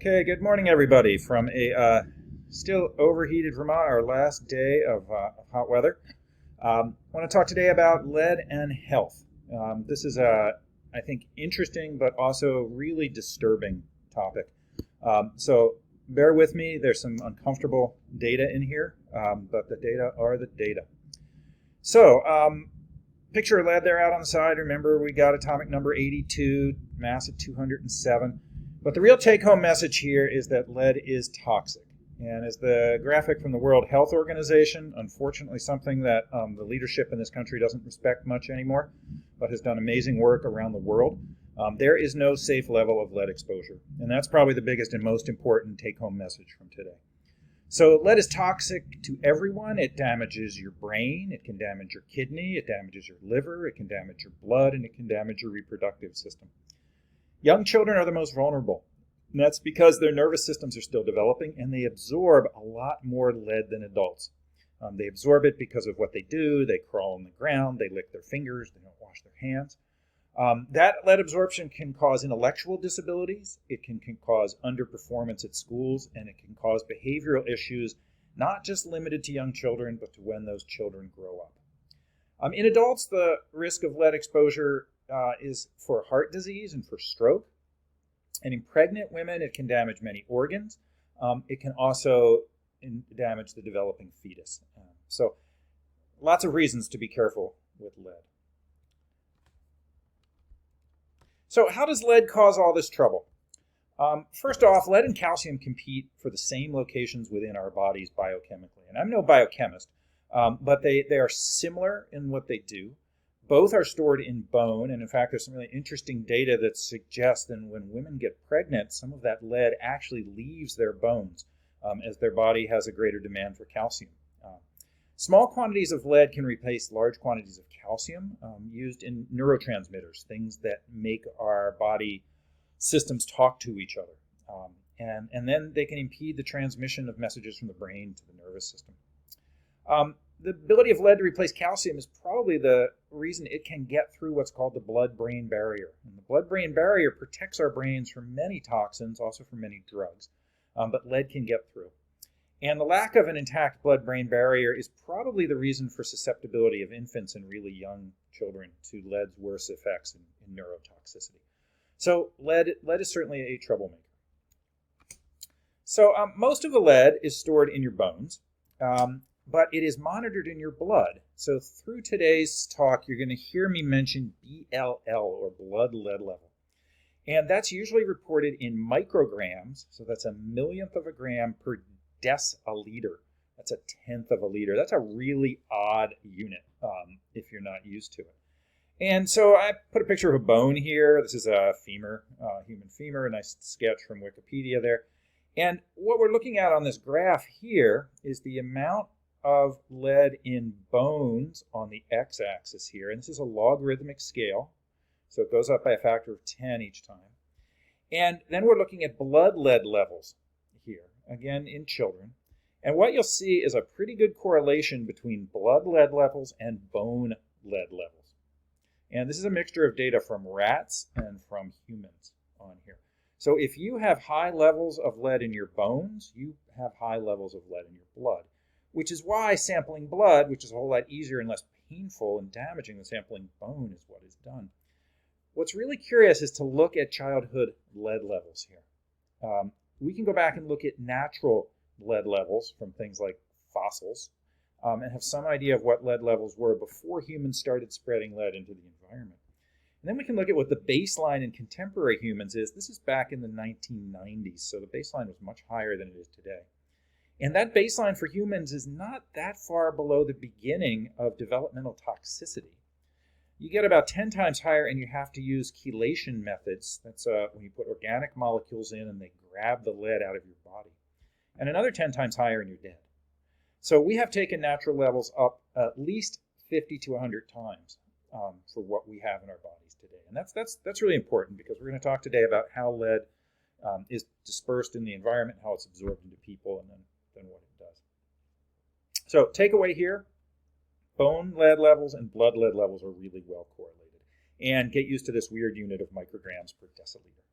Okay, good morning, everybody. From a still overheated Vermont, our last day of hot weather. I want to talk today about lead and health. This is I think, interesting but also really disturbing topic. So bear with me. There's some uncomfortable data in here, but the data are the data. So picture of lead there out on the side. Remember, we got atomic number 82, mass of 207. But the real take-home message here is that lead is toxic. And as the graphic from the World Health Organization, unfortunately something that the leadership in this country doesn't respect much anymore, but has done amazing work around the world, there is no safe level of lead exposure. And that's probably the biggest and most important take-home message from today. So lead is toxic to everyone. It damages your brain, it can damage your kidney, it damages your liver, it can damage your blood, and it can damage your reproductive system. Young children are the most vulnerable, and that's because their nervous systems are still developing and they absorb a lot more lead than adults. They absorb it because of what they do. They crawl on the ground, they lick their fingers, they don't wash their hands. That lead absorption can cause intellectual disabilities, it can cause underperformance at schools, and it can cause behavioral issues, not just limited to young children, but to when those children grow up. In adults, the risk of lead exposure is for heart disease and for stroke. And in pregnant women, it can damage many organs. It can also damage the developing fetus. So lots of reasons to be careful with lead. So how does lead cause all this trouble? First off, lead and calcium compete for the same locations within our bodies biochemically. And I'm no biochemist, but they are similar in what they do. Both are stored in bone, and in fact, there's some really interesting data that suggests that when women get pregnant, some of that lead actually leaves their bones as their body has a greater demand for calcium. Small quantities of lead can replace large quantities of calcium used in neurotransmitters, things that make our body systems talk to each other. And then they can impede the transmission of messages from the brain to the nervous system. The ability of lead to replace calcium is probably the reason it can get through what's called the blood-brain barrier. And the blood-brain barrier protects our brains from many toxins, also from many drugs, but lead can get through. And the lack of an intact blood-brain barrier is probably the reason for susceptibility of infants and really young children to lead's worst effects in neurotoxicity. So lead is certainly a troublemaker. So most of the lead is stored in your bones. But it is monitored in your blood. So through today's talk, you're going to hear me mention BLL, or blood lead level. And that's usually reported in micrograms, so that's a millionth of a gram per deciliter. That's a tenth of a liter. That's a really odd unit if you're not used to it. And so I put a picture of a bone here. This is a femur, human femur, a nice sketch from Wikipedia there. And what we're looking at on this graph here is the amount of lead in bones on the x-axis here, and this is a logarithmic scale, so it goes up by a factor of 10 each time. And then we're looking at blood lead levels here, again in children, and what you'll see is a pretty good correlation between blood lead levels and bone lead levels. And this is a mixture of data from rats and from humans on here. So if you have high levels of lead in your bones, you have high levels of lead in your blood. Which is why sampling blood, which is a whole lot easier and less painful and damaging than sampling bone, is what is done. What's really curious is to look at childhood lead levels here. We can go back and look at natural lead levels from things like fossils and have some idea of what lead levels were before humans started spreading lead into the environment. And then we can look at what the baseline in contemporary humans is. This is back in the 1990s, so the baseline was much higher than it is today. And that baseline for humans is not that far below the beginning of developmental toxicity. You get about 10 times higher and you have to use chelation methods. That's when you put organic molecules in and they grab the lead out of your body. And another 10 times higher and you're dead. So we have taken natural levels up at least 50 to 100 times for what we have in our bodies today. And that's really important because we're going to talk today about how lead is dispersed in the environment, how it's absorbed into people, and then what it does. So takeaway here, bone lead levels and blood lead levels are really well correlated. And get used to this weird unit of micrograms per deciliter.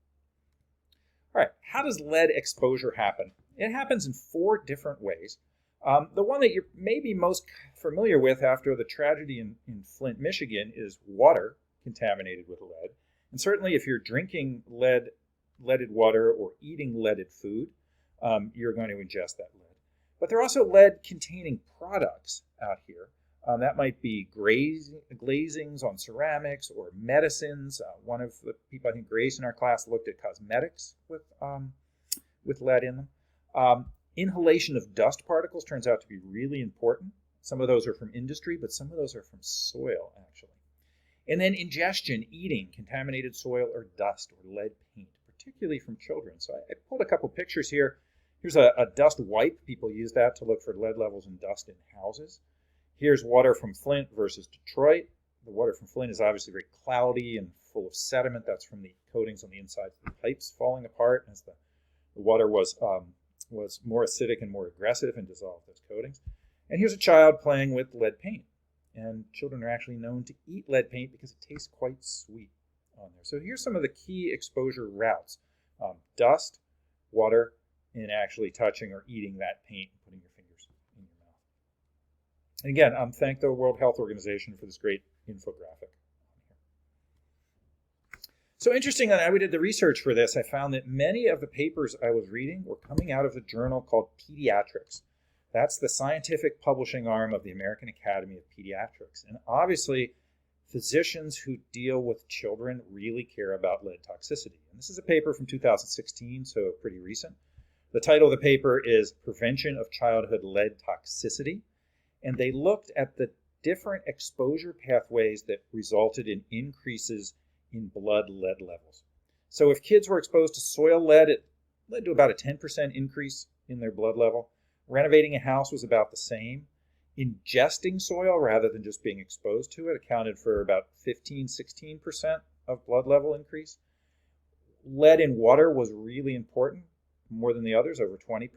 All right, how does lead exposure happen? It happens in 4 different ways. The one that you're maybe most familiar with after the tragedy in Flint, Michigan, is water contaminated with lead. And certainly if you're drinking leaded water or eating leaded food, you're going to ingest that lead. But there are also lead-containing products out here. That might be glazings on ceramics or medicines. One of the people, I think Grace in our class, looked at cosmetics with lead in them. Inhalation of dust particles turns out to be really important. Some of those are from industry, but some of those are from soil, actually. And then ingestion, eating contaminated soil or dust or lead paint, particularly from children. So I pulled a couple pictures here. Here's a dust wipe. People use that to look for lead levels in dust in houses. Here's water from Flint versus Detroit. The water from Flint is obviously very cloudy and full of sediment. That's from the coatings on the insides of the pipes falling apart as the water was more acidic and more aggressive and dissolved those coatings. And here's a child playing with lead paint. And children are actually known to eat lead paint because it tastes quite sweet on there. So here's some of the key exposure routes. Dust, water, and actually touching or eating that paint and putting your fingers in your mouth. And again, thank the World Health Organization for this great infographic. So interesting that we did the research for this, I found that many of the papers I was reading were coming out of the journal called Pediatrics. That's the scientific publishing arm of the American Academy of Pediatrics. And obviously, physicians who deal with children really care about lead toxicity. And this is a paper from 2016, so pretty recent. The title of the paper is Prevention of Childhood Lead Toxicity. And they looked at the different exposure pathways that resulted in increases in blood lead levels. So if kids were exposed to soil lead, it led to about a 10% increase in their blood level. Renovating a house was about the same. Ingesting soil rather than just being exposed to it accounted for about 15-16% of blood level increase. Lead in water was really important, more than the others, over 20%.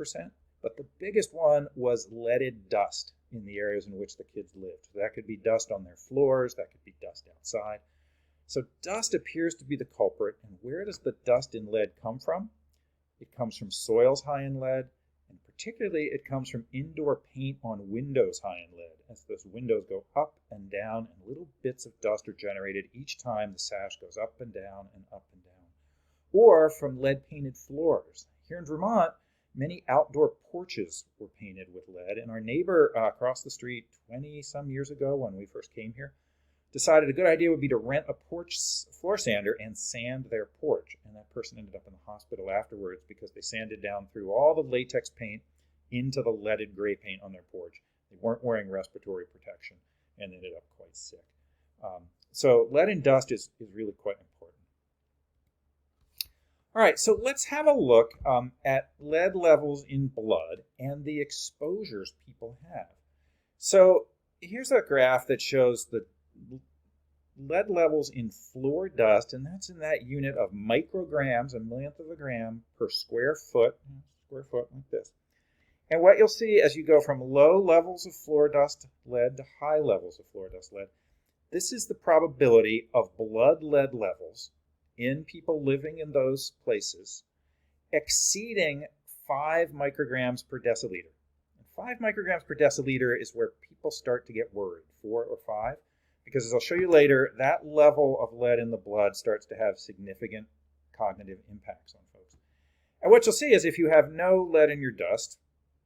But the biggest one was leaded dust in the areas in which the kids lived. So that could be dust on their floors, that could be dust outside. So dust appears to be the culprit. And where does the dust in lead come from? It comes from soils high in lead, and particularly it comes from indoor paint on windows high in lead. As those windows go up and down, and little bits of dust are generated each time the sash goes up and down and up and down. Or from lead-painted floors. Here in Vermont, many outdoor porches were painted with lead, and our neighbor across the street 20-some years ago when we first came here decided a good idea would be to rent a porch floor sander and sand their porch. And that person ended up in the hospital afterwards because they sanded down through all the latex paint into the leaded gray paint on their porch. They weren't wearing respiratory protection and ended up quite sick. So lead and dust is really quite important. All right, so let's have a look at lead levels in blood and the exposures people have. So here's a graph that shows the lead levels in floor dust, and that's in that unit of micrograms, a millionth of a gram per square foot like this. And what you'll see as you go from low levels of floor dust lead to high levels of floor dust lead, this is the probability of blood lead levels in people living in those places exceeding 5 micrograms per deciliter. And 5 micrograms per deciliter is where people start to get worried, 4 or 5. Because as I'll show you later, that level of lead in the blood starts to have significant cognitive impacts on folks. And what you'll see is if you have no lead in your dust,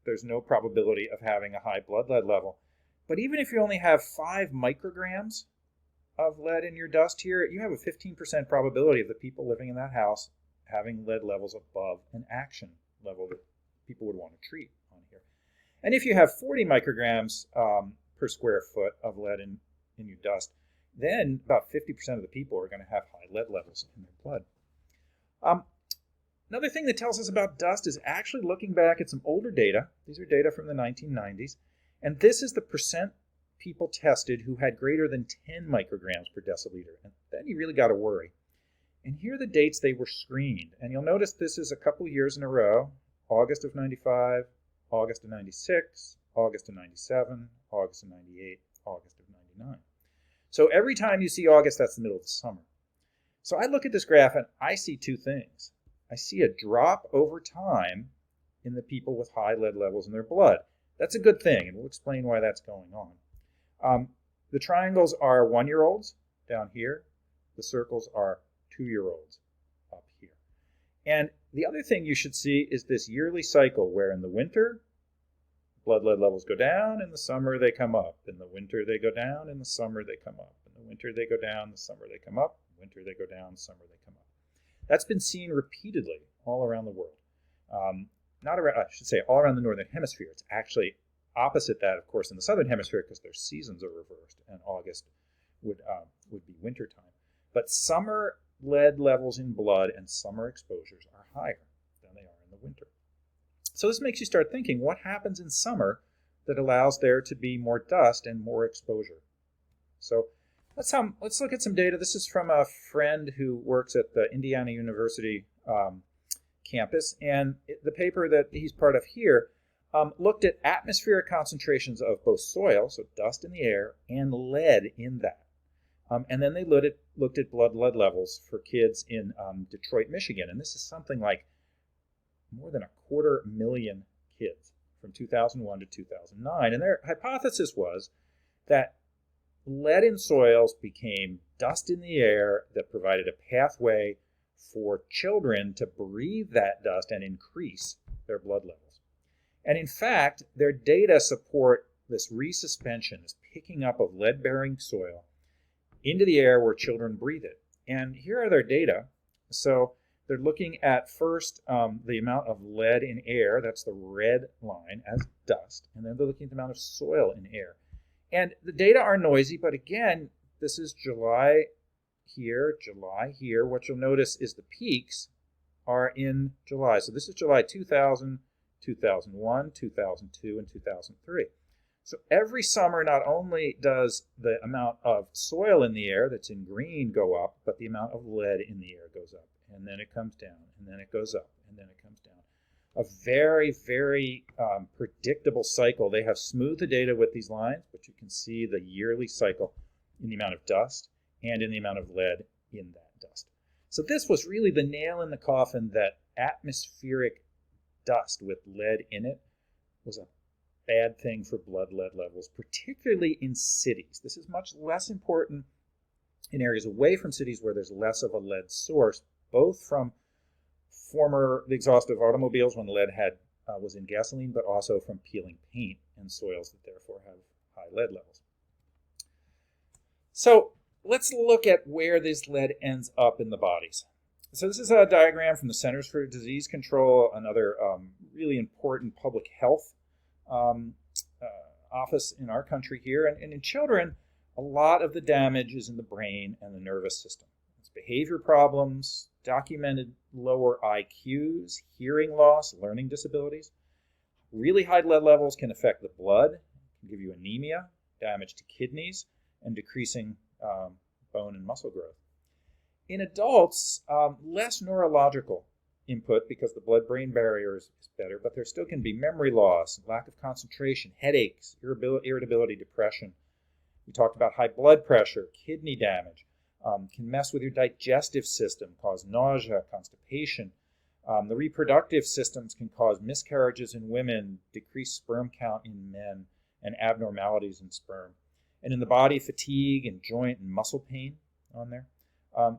there's no probability of having a high blood lead level. But even if you only have 5 micrograms of lead in your dust here, you have a 15% probability of the people living in that house having lead levels above an action level that people would want to treat on here. And if you have 40 micrograms per square foot of lead in your dust, then about 50% of the people are going to have high lead levels in their blood. Another thing that tells us about dust is actually looking back at some older data. These are data from the 1990s. And this is the percent people tested who had greater than 10 micrograms per deciliter. And then you really got to worry. And here are the dates they were screened. And you'll notice this is a couple years in a row. August of 95, August of 96, August of 97, August of 98, August of 99. So every time you see August, that's the middle of the summer. So I look at this graph and I see two things. I see a drop over time in the people with high lead levels in their blood. That's a good thing, and we'll explain why that's going on. The triangles are 1-year-olds down here. The circles are 2-year-olds up here. And the other thing you should see is this yearly cycle where in the winter, blood lead levels go down, in the summer they come up. In the winter they go down, in the summer they come up. In the winter they go down, the summer they come up. Winter they go down, summer they come up. That's been seen repeatedly all around the world. All around the northern hemisphere. It's actually opposite that, of course, in the southern hemisphere because their seasons are reversed, and August would be wintertime. But summer lead levels in blood and summer exposures are higher than they are in the winter. So this makes you start thinking, what happens in summer that allows there to be more dust and more exposure? So let's look at some data. This is from a friend who works at the Indiana University campus, and the paper that he's part of here looked at atmospheric concentrations of both soil, so dust in the air, and lead in that. And then they looked at blood lead levels for kids in Detroit, Michigan, and this is something like more than 250,000 kids from 2001 to 2009. And their hypothesis was that lead in soils became dust in the air that provided a pathway for children to breathe that dust and increase their blood levels. And in fact, their data support this resuspension, this picking up of lead-bearing soil into the air where children breathe it. And here are their data. So they're looking at first the amount of lead in air, that's the red line, as dust, and then they're looking at the amount of soil in air. And the data are noisy, but again, this is July here, July here. What you'll notice is the peaks are in July. So this is July 2000, 2001, 2002, and 2003. So every summer, not only does the amount of soil in the air that's in green go up, but the amount of lead in the air goes up. And then it comes down, and then it goes up, and then it comes down. A very, very predictable cycle. They have smoothed the data with these lines, but you can see the yearly cycle in the amount of dust and in the amount of lead in that dust. So this was really the nail in the coffin that atmospheric dust with lead in it was a bad thing for blood lead levels, particularly in cities. This is much less important in areas away from cities where there's less of a lead source, both from the exhaust of automobiles when lead was in gasoline, but also from peeling paint and soils that therefore have high lead levels. So let's look at where this lead ends up in the bodies. So this is a diagram from the Centers for Disease Control, another really important public health office in our country here. And in children, a lot of the damage is in the brain and the nervous system. It's behavior problems, documented lower IQs, hearing loss, learning disabilities. Really high lead levels can affect the blood, can give you anemia, damage to kidneys, and decreasing bone and muscle growth. In adults, less neurological input because the blood-brain barrier is better, but there still can be memory loss, lack of concentration, headaches, irritability, depression. We talked about high blood pressure, kidney damage, can mess with your digestive system, cause nausea, constipation. The reproductive systems can cause miscarriages in women, decreased sperm count in men, and abnormalities in sperm. And in the body, fatigue and joint and muscle pain on there.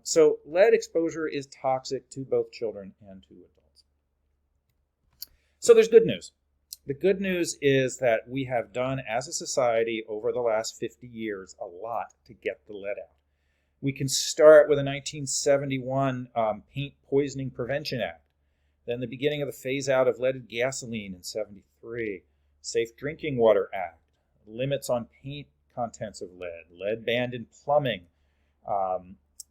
So lead exposure is toxic to both children and to adults. So there's good news. The good news is that we have done as a society over the last 50 years a lot to get the lead out. We can start with a 1971 Paint Poisoning Prevention Act, then the beginning of the phase out of leaded gasoline in 73, Safe Drinking Water Act, limits on paint contents of lead banned in plumbing,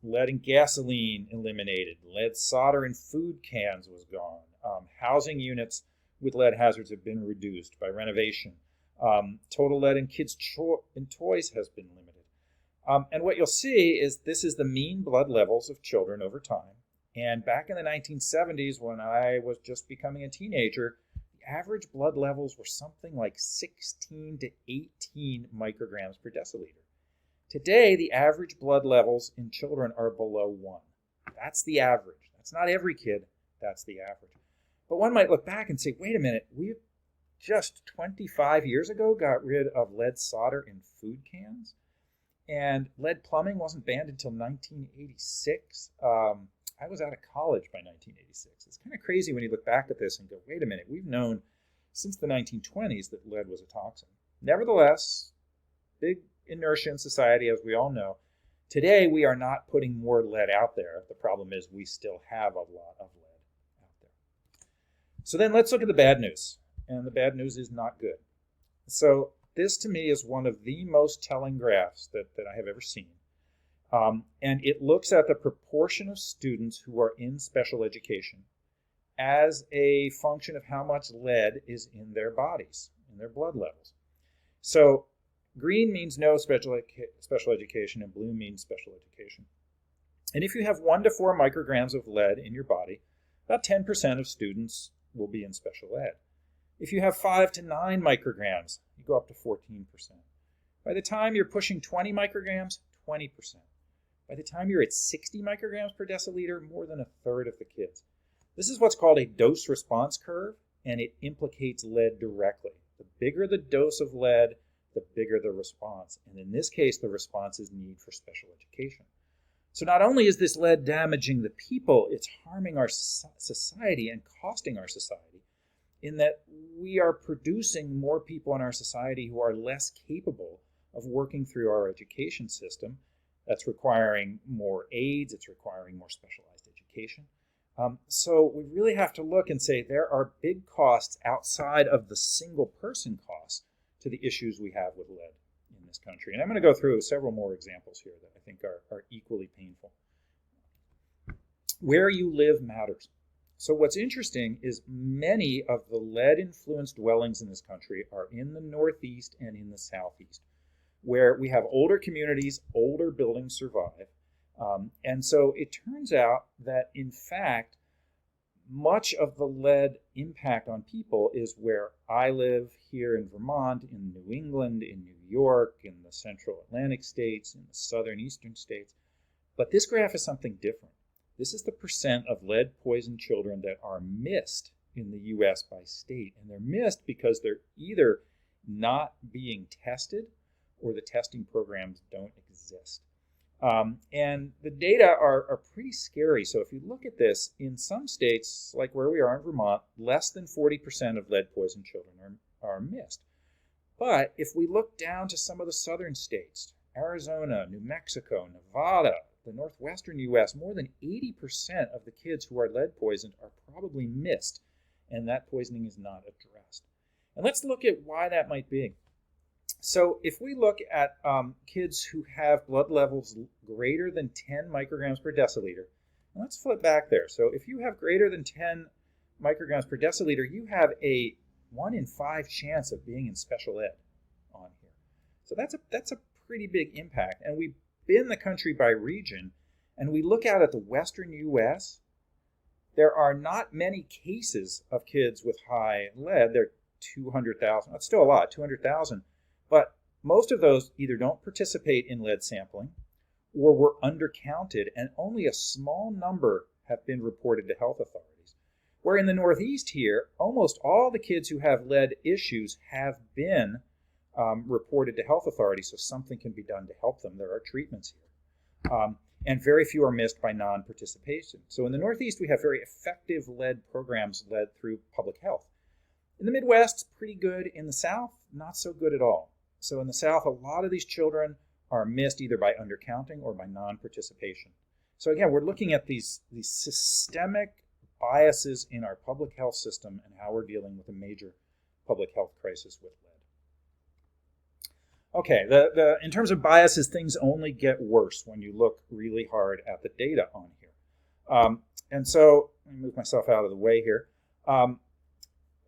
lead in gasoline eliminated, lead solder in food cans was gone, housing units with lead hazards have been reduced by renovation, total lead in kids' toys has been limited. And what you'll see is this is the mean blood levels of children over time. And back in the 1970s, when I was just becoming a teenager, the average blood levels were something like 16 to 18 micrograms per deciliter. Today, the average blood levels in children are below 1. That's the average. That's not every kid. That's the average. But one might look back and say, wait a minute, we just 25 years ago got rid of lead solder in food cans, and lead plumbing wasn't banned until 1986. I was out of college by 1986. It's kind of crazy when you look back at this and go, wait a minute, we've known since the 1920s that lead was a toxin. Nevertheless, big inertia in society, as we all know. Today, we are not putting more lead out there. The problem is we still have a lot of lead out there. So then let's look at the bad news. And the bad news is not good. So this, to me, is one of the most telling graphs that I have ever seen. And it looks at the proportion of students who are in special education as a function of how much lead is in their bodies, in their blood levels. So green means no special education, and blue means special education. And if you have 1 to 4 micrograms of lead in your body, about 10% of students will be in special ed. If you have 5 to 9 micrograms, you go up to 14%. By the time you're pushing 20 micrograms, 20%. By the time you're at 60 micrograms per deciliter, more than a third of the kids. This is what's called a dose-response curve, and it implicates lead directly. The bigger the dose of lead, the bigger the response. And in this case, the response is need for special education. So not only is this lead damaging the people, it's harming our society and costing our society, in that we are producing more people in our society who are less capable of working through our education system. That's requiring more aids, it's requiring more specialized education. So we really have to look and say there are big costs outside of the single person costs to the issues we have with lead in this country. And I'm going to go through several more examples here that I think are equally painful. Where you live matters. So what's interesting is many of the lead-influenced dwellings in this country are in the Northeast and in the Southeast, where we have older communities, older buildings survive. And so it turns out that, in fact, much of the lead impact on people is where I live here in Vermont, in New England, in New York, in the central Atlantic states, in the southern eastern states. But this graph is something different. This is the percent of lead-poisoned children that are missed in the U.S. by state. And they're missed because they're either not being tested or the testing programs don't exist. And the data are pretty scary. So if you look at this, in some states, like where we are in Vermont, less than 40% of lead-poisoned children are missed. But if we look down to some of the southern states, Arizona, New Mexico, Nevada, the northwestern U.S., more than 80% of the kids who are lead-poisoned are probably missed, and that poisoning is not addressed. And let's look at why that might be. So if we look at kids who have blood levels greater than 10 micrograms per deciliter, and let's flip back there. So if you have greater than 10 micrograms per deciliter, you have a 1 in 5 chance of being in special ed on here. So that's a pretty big impact. And we bin the country by region, and we look out at the western U.S., there are not many cases of kids with high lead. There are 200,000. That's still a lot, 200,000. But most of those either don't participate in lead sampling or were undercounted, and only a small number have been reported to health authorities. Where in the Northeast here, almost all the kids who have lead issues have been reported to health authorities, so something can be done to help them. There are treatments here. And very few are missed by non-participation. So in the Northeast, we have very effective lead programs led through public health. In the Midwest, pretty good. In the South, not so good at all. So in the South, a lot of these children are missed either by undercounting or by non-participation. So again, we're looking at these systemic biases in our public health system and how we're dealing with a major public health crisis with lead. Okay, in terms of biases, things only get worse when you look really hard at the data on here. And so, let me move myself out of the way here.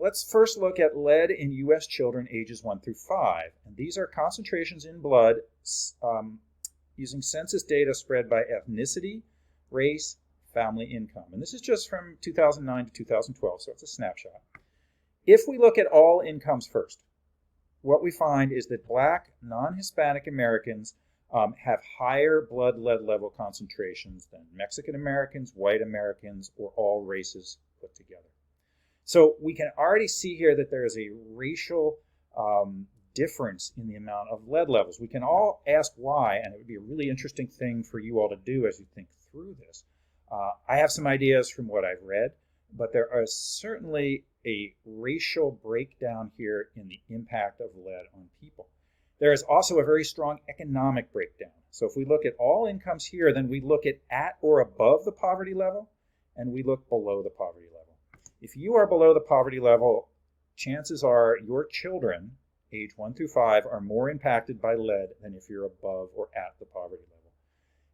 Let's first look at lead in U.S. children ages 1 through 5. And these are concentrations in blood using census data spread by ethnicity, race, family income. And this is just from 2009 to 2012, so it's a snapshot. If we look at all incomes first, what we find is that Black, non-Hispanic Americans have higher blood lead level concentrations than Mexican Americans, white Americans, or all races put together. So we can already see here that there is a racial difference in the amount of lead levels. We can all ask why, and it would be a really interesting thing for you all to do as you think through this. I have some ideas from what I've read, but there is certainly a racial breakdown here in the impact of lead on people. There is also a very strong economic breakdown. So if we look at all incomes here, then we look at or above the poverty level, and we look below the poverty level. If you are below the poverty level, chances are your children, age 1 through 5, are more impacted by lead than if you're above or at the poverty level.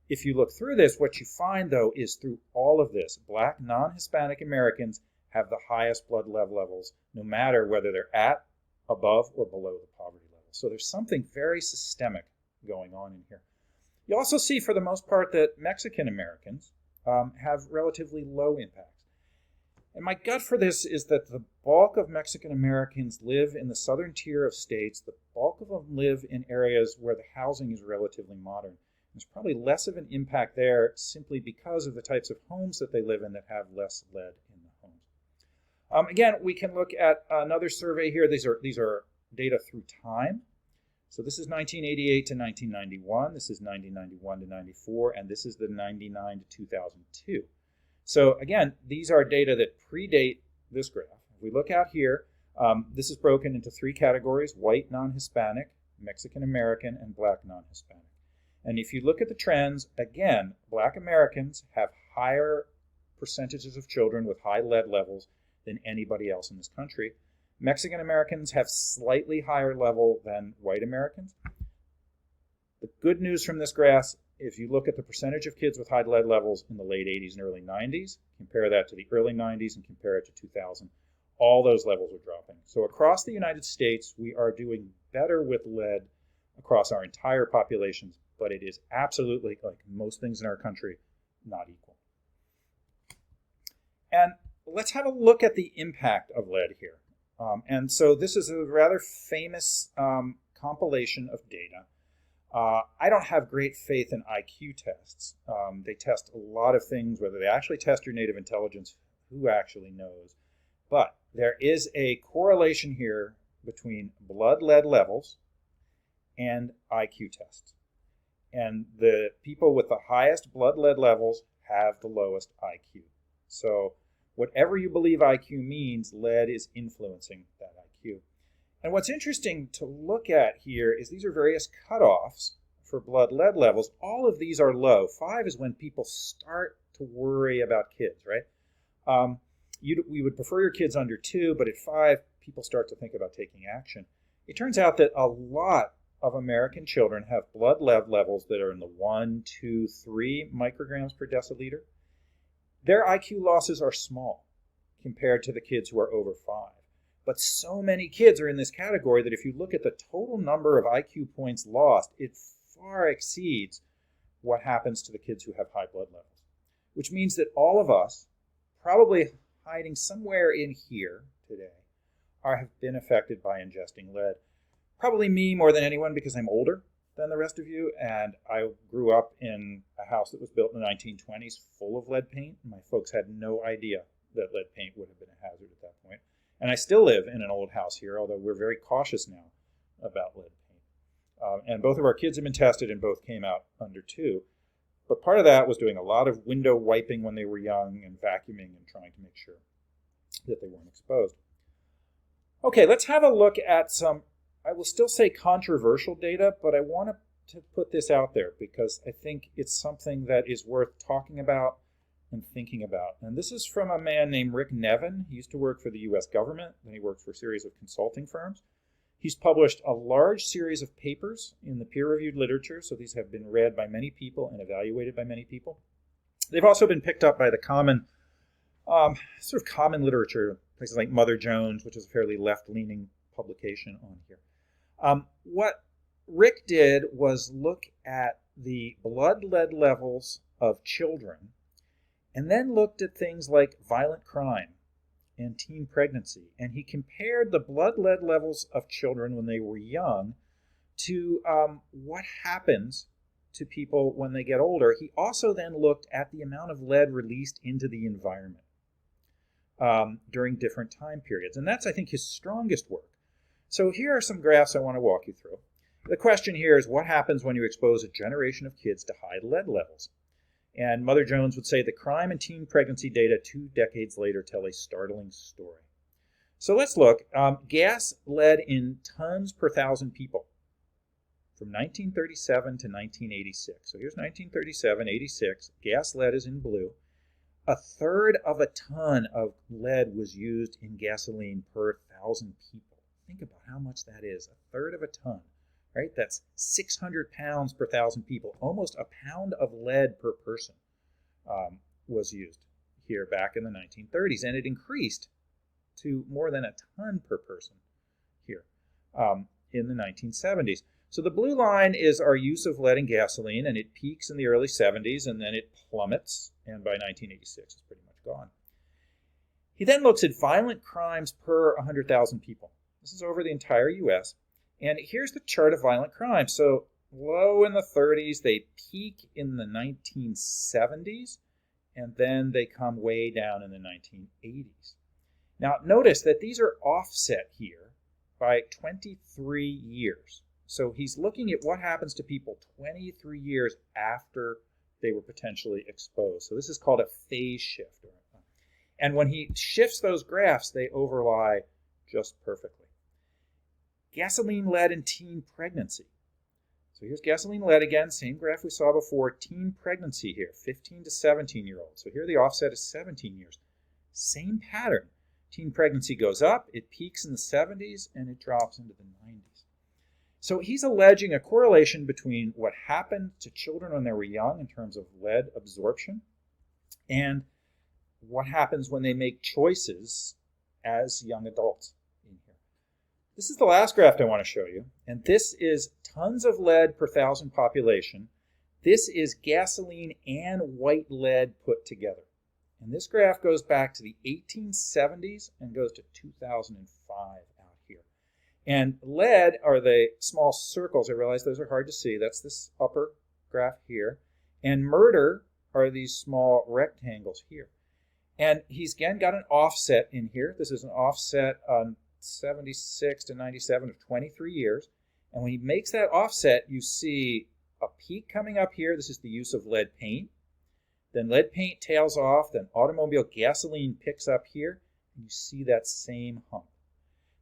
If you look through this, what you find, though, is through all of this, Black non-Hispanic Americans have the highest blood lead levels, no matter whether they're at, above, or below the poverty level. So there's something very systemic going on in here. You also see, for the most part, that Mexican Americans have relatively low impacts. And my gut for this is that the bulk of Mexican Americans live in the southern tier of states. The bulk of them live in areas where the housing is relatively modern. There's probably less of an impact there simply because of the types of homes that they live in that have less lead in the homes. Again, we can look at another survey here. These are data through time. So this is 1988 to 1991. This is 1991 to 94, and this is the 99 to 2002. So again, these are data that predate this graph. If we look out here, this is broken into 3 categories: white non-Hispanic, Mexican American, and Black non-Hispanic. And if you look at the trends, again, Black Americans have higher percentages of children with high lead levels than anybody else in this country. Mexican Americans have slightly higher level than white Americans. The good news from this graph, if you look at the percentage of kids with high lead levels in the late 80s and early 90s, compare that to the early 90s and compare it to 2000, all those levels are dropping. So across the United States, we are doing better with lead across our entire populations, but it is absolutely, like most things in our country, not equal. And let's have a look at the impact of lead here. And so this is a rather famous compilation of data. I don't have great faith in IQ tests. They test a lot of things. Whether they actually test your native intelligence, who actually knows? But there is a correlation here between blood lead levels and IQ tests. And the people with the highest blood lead levels have the lowest IQ. So whatever you believe IQ means, lead is influencing that IQ. And what's interesting to look at here is these are various cutoffs for blood lead levels. All of these are low. 5 is when people start to worry about kids, right? We would prefer your kids under 2, but at 5, people start to think about taking action. It turns out that a lot of American children have blood lead levels that are in the 1, 2, 3 micrograms per deciliter. Their IQ losses are small compared to the kids who are over 5. But so many kids are in this category that if you look at the total number of IQ points lost, it far exceeds what happens to the kids who have high blood levels. Which means that all of us, probably hiding somewhere in here today, have been affected by ingesting lead. Probably me more than anyone because I'm older than the rest of you, and I grew up in a house that was built in the 1920s full of lead paint. My folks had no idea that lead paint would have been a hazard at that point. And I still live in an old house here, although we're very cautious now about lead paint. And both of our kids have been tested and both came out under 2. But part of that was doing a lot of window wiping when they were young and vacuuming and trying to make sure that they weren't exposed. Okay, let's have a look at some, I will still say controversial data, but I want to put this out there because I think it's something that is worth talking about and thinking about. And this is from a man named Rick Nevin. He used to work for the U.S. government, then he worked for a series of consulting firms. He's published a large series of papers in the peer-reviewed literature, so these have been read by many people and evaluated by many people. They've also been picked up by the common, sort of common literature, places like Mother Jones, which is a fairly left-leaning publication on here. What Rick did was look at the blood lead levels of children and then looked at things like violent crime and teen pregnancy. And he compared the blood lead levels of children when they were young to what happens to people when they get older, he also then looked at the amount of lead released into the environment during different time periods. And that's, I think, his strongest work. So here are some graphs I want to walk you through. The question here is, what happens when you expose a generation of kids to high lead levels? And Mother Jones would say the crime and teen pregnancy data 2 decades later tell a startling story. So let's look. Gas lead in tons per 1,000 people from 1937 to 1986. So here's 1937, 86. Gas lead is in blue. 1/3 of a ton of lead was used in gasoline per 1,000 people. Think about how much that is. 1/3 of a ton, right? That's 600 pounds per 1,000 people. Almost a pound of lead per person was used here back in the 1930s. And it increased to more than a ton per person here in the 1970s. So the blue line is our use of lead in gasoline, and it peaks in the early 70s, and then it plummets, and by 1986 it's pretty much gone. He then looks at violent crimes per 100,000 people. This is over the entire U.S., and here's the chart of violent crime. So low in the 30s, they peak in the 1970s, and then they come way down in the 1980s. Now notice that these are offset here by 23 years. So he's looking at what happens to people 23 years after they were potentially exposed. So this is called a phase shift. And when he shifts those graphs, they overlie just perfectly. Gasoline lead in teen pregnancy. So here's gasoline lead again, same graph we saw before. Teen pregnancy here, 15 to 17-year-olds. So here the offset is 17 years. Same pattern. Teen pregnancy goes up, it peaks in the 70s, and it drops into the 90s. So he's alleging a correlation between what happened to children when they were young in terms of lead absorption and what happens when they make choices as young adults in here. This is the last graph I want to show you, and this is tons of lead per 1,000 population. This is gasoline and white lead put together. And this graph goes back to the 1870s and goes to 2005 out here. And lead are the small circles. I realize those are hard to see. That's this upper graph here. And murder are these small rectangles here. And he's again got an offset in here. This is an offset on 76 to 97 of 23 years. And when he makes that offset, you see a peak coming up here. This is the use of lead paint. Then lead paint tails off, then automobile gasoline picks up here, and you see that same hump.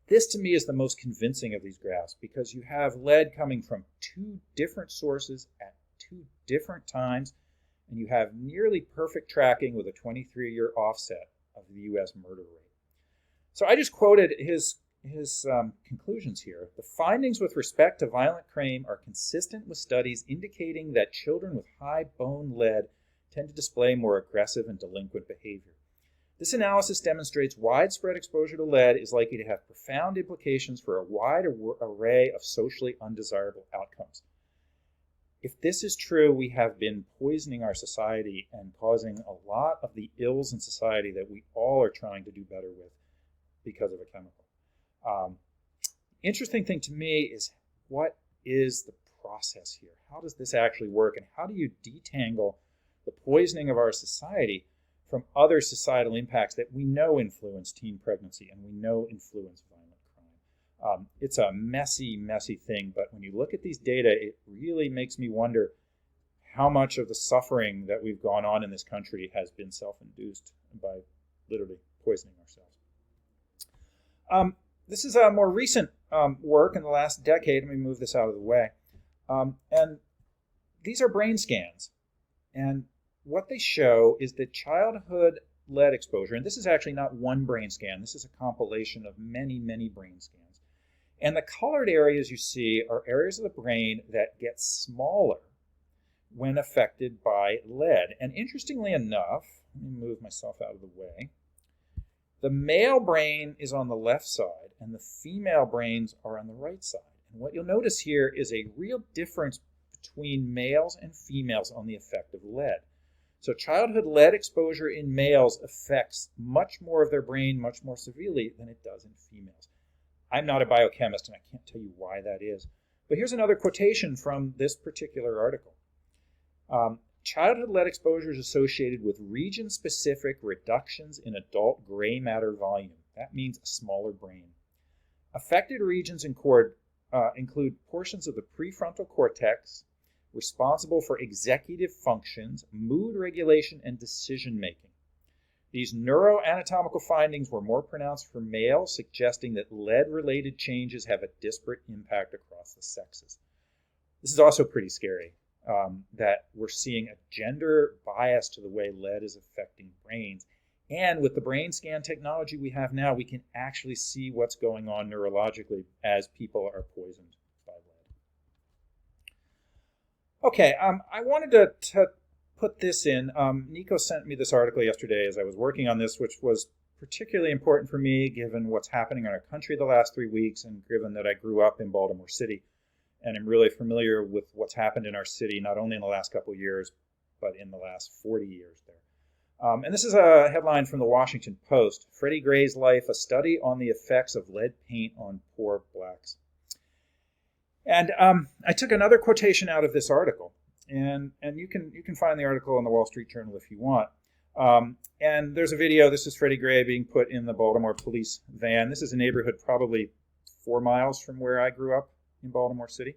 This to me is the most convincing of these graphs because you have lead coming from 2 different sources at 2 different times, and you have nearly perfect tracking with a 23-year offset of the U.S. murder rate. So I just quoted his conclusions here. The findings with respect to violent crime are consistent with studies indicating that children with high bone lead tend to display more aggressive and delinquent behavior. This analysis demonstrates widespread exposure to lead is likely to have profound implications for a wide array of socially undesirable outcomes. If this is true, we have been poisoning our society and causing a lot of the ills in society that we all are trying to do better with because of a chemical. Interesting thing to me is, what is the process here? How does this actually work, and how do you detangle the poisoning of our society from other societal impacts that we know influence teen pregnancy and we know influence violent crime? It's a messy, messy thing, but when you look at these data, it really makes me wonder how much of the suffering that we've gone on in this country has been self-induced by literally poisoning ourselves. This is a more recent work in the last decade. Let me move this out of the way. And these are brain scans. And what they show is that childhood lead exposure, and this is actually not one brain scan, this is a compilation of many, many brain scans. And the colored areas you see are areas of the brain that get smaller when affected by lead. And interestingly enough, let me move myself out of the way, the male brain is on the left side and the female brains are on the right side. And what you'll notice here is a real difference between males and females on the effect of lead. So childhood lead exposure in males affects much more of their brain much more severely than it does in females. I'm not a biochemist and I can't tell you why that is. But here's another quotation from this particular article. Childhood lead exposure is associated with region-specific reductions in adult gray matter volume. That means a smaller brain. Affected regions include portions of the prefrontal cortex responsible for executive functions, mood regulation, and decision-making. These neuroanatomical findings were more pronounced for males, suggesting that lead-related changes have a disparate impact across the sexes. This is also pretty scary, that we're seeing a gender bias to the way lead is affecting brains. And with the brain scan technology we have now, we can actually see what's going on neurologically as people are poisoned by lead. Okay, I wanted to put this in. Nico sent me this article yesterday as I was working on this, which was particularly important for me given what's happening in our country the last 3 weeks, and given that I grew up in Baltimore City and I'm really familiar with what's happened in our city, not only in the last couple of years, but in the last 40 years there. And this is a headline from the Washington Post: Freddie Gray's life, a study on the effects of lead paint on poor blacks. And I took another quotation out of this article, and you can find the article in the Wall Street Journal if you want. And there's a video. This is Freddie Gray being put in the Baltimore police van. This is a neighborhood probably 4 miles from where I grew up in Baltimore City.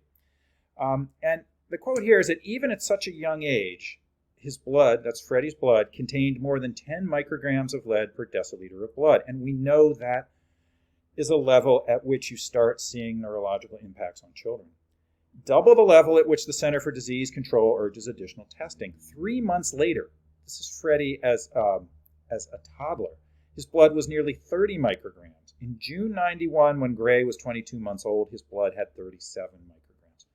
And the quote here is that even at such a young age, his blood, that's Freddie's blood, contained more than 10 micrograms of lead per deciliter of blood. And we know that is a level at which you start seeing neurological impacts on children. Double the level at which the Center for Disease Control urges additional testing. 3 months later, this is Freddie as a toddler, his blood was nearly 30 micrograms. In June 91, when Gray was 22 months old, his blood had 37 micrograms.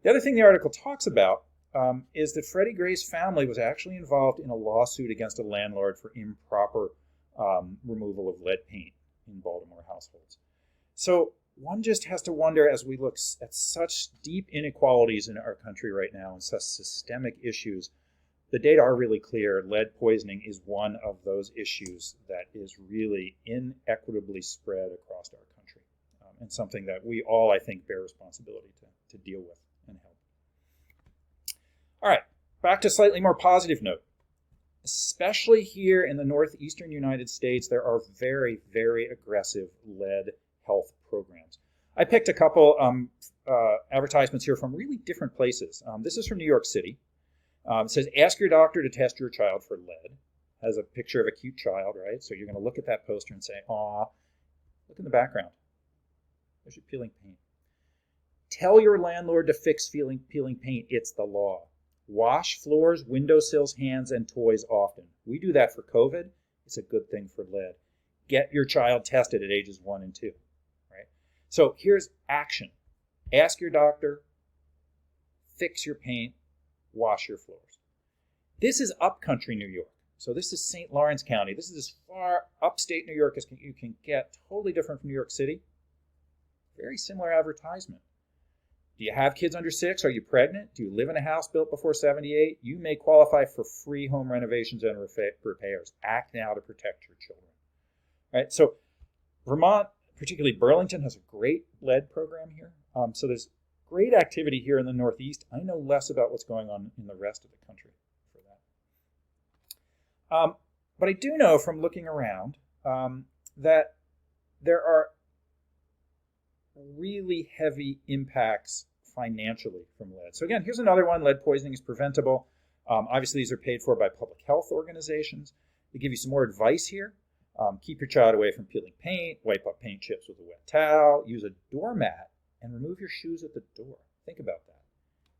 The other thing the article talks about is that Freddie Gray's family was actually involved in a lawsuit against a landlord for improper removal of lead paint in Baltimore households. So one just has to wonder, as we look at such deep inequalities in our country right now and such systemic issues, the data are really clear. Lead poisoning is one of those issues that is really inequitably spread across our country, and something that we all, I think, bear responsibility to deal with and help. All right, back to a slightly more positive note. Especially here in the northeastern United States, there are very, very aggressive lead health programs. I picked a couple advertisements here from really different places. This is from New York City. It says, ask your doctor to test your child for lead. Has a picture of a cute child, right? So you're going to look at that poster and say, aw, look in the background. There's your peeling paint. Tell your landlord to fix peeling paint. It's the law. Wash floors, windowsills, hands, and toys often. We do that for COVID. It's a good thing for lead. Get your child tested at ages 1 and 2, right? So here's action. Ask your doctor, fix your paint, wash your floors. This is upcountry New York. So this is St. Lawrence County. This is as far upstate New York as you can get. Totally different from New York City. Very similar advertisement. Do you have kids under 6? Are you pregnant? Do you live in a house built before 78? You may qualify for free home renovations and repairs. Act now to protect your children. All right. So Vermont, particularly Burlington, has a great lead program here. So there's great activity here in the Northeast. I know less about what's going on in the rest of the country for that. But I do know from looking around that there are really heavy impacts financially from lead. So again, here's another one. Lead poisoning is preventable. Obviously, these are paid for by public health organizations. They give you some more advice here. Keep your child away from peeling paint. Wipe up paint chips with a wet towel. Use a doormat and remove your shoes at the door. Think about that.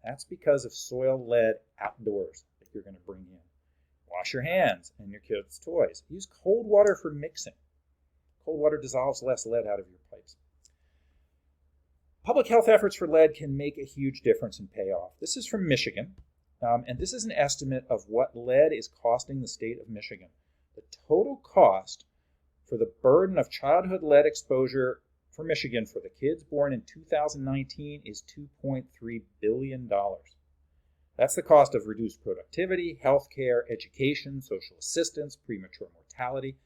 That's because of soil lead outdoors that you're going to bring in. Wash your hands and your kids' toys. Use cold water for mixing. Cold water dissolves less lead out of your pipes. Public health efforts for lead can make a huge difference and pay off. This is from Michigan, and this is an estimate of what lead is costing the state of Michigan. The total cost for the burden of childhood lead exposure for Michigan for the kids born in 2019 is $2.3 billion. That's the cost of reduced productivity, healthcare, education, social assistance, premature mortality.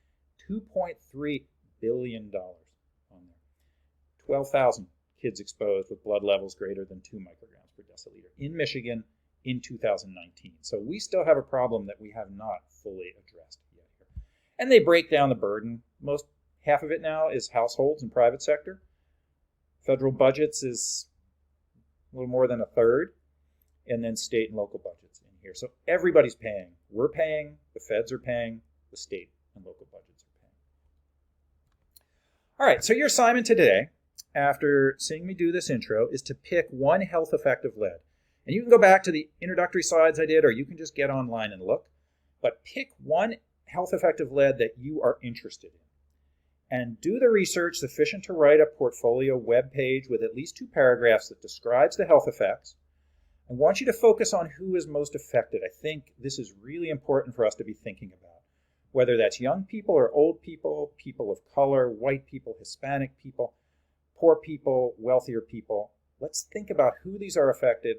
$2.3 billion on there. 12,000 kids exposed with blood levels greater than 2 micrograms per deciliter in Michigan in 2019. So we still have a problem that we have not fully addressed yet here. And they break down the burden. Half of it now is households and private sector. Federal budgets is a little more than a third, and then state and local budgets in here. So everybody's paying. We're paying, the feds are paying, the state and local budgets are paying. All right, so your assignment today, after seeing me do this intro, is to pick one health effective lead. And you can go back to the introductory slides I did, or you can just get online and look. But pick one health effective lead that you are interested in. And do the research sufficient to write a portfolio web page with at least 2 paragraphs that describes the health effects. I want you to focus on who is most affected. I think this is really important for us to be thinking about. Whether that's young people or old people, people of color, white people, Hispanic people, poor people, wealthier people. Let's think about who these are affected,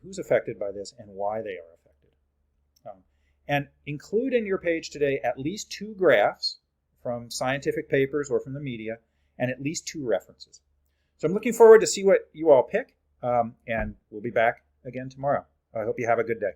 who's affected by this, and why they are affected. And include in your page today at least 2 graphs from scientific papers or from the media, and at least 2 references. So I'm looking forward to see what you all pick, and we'll be back again tomorrow. I hope you have a good day.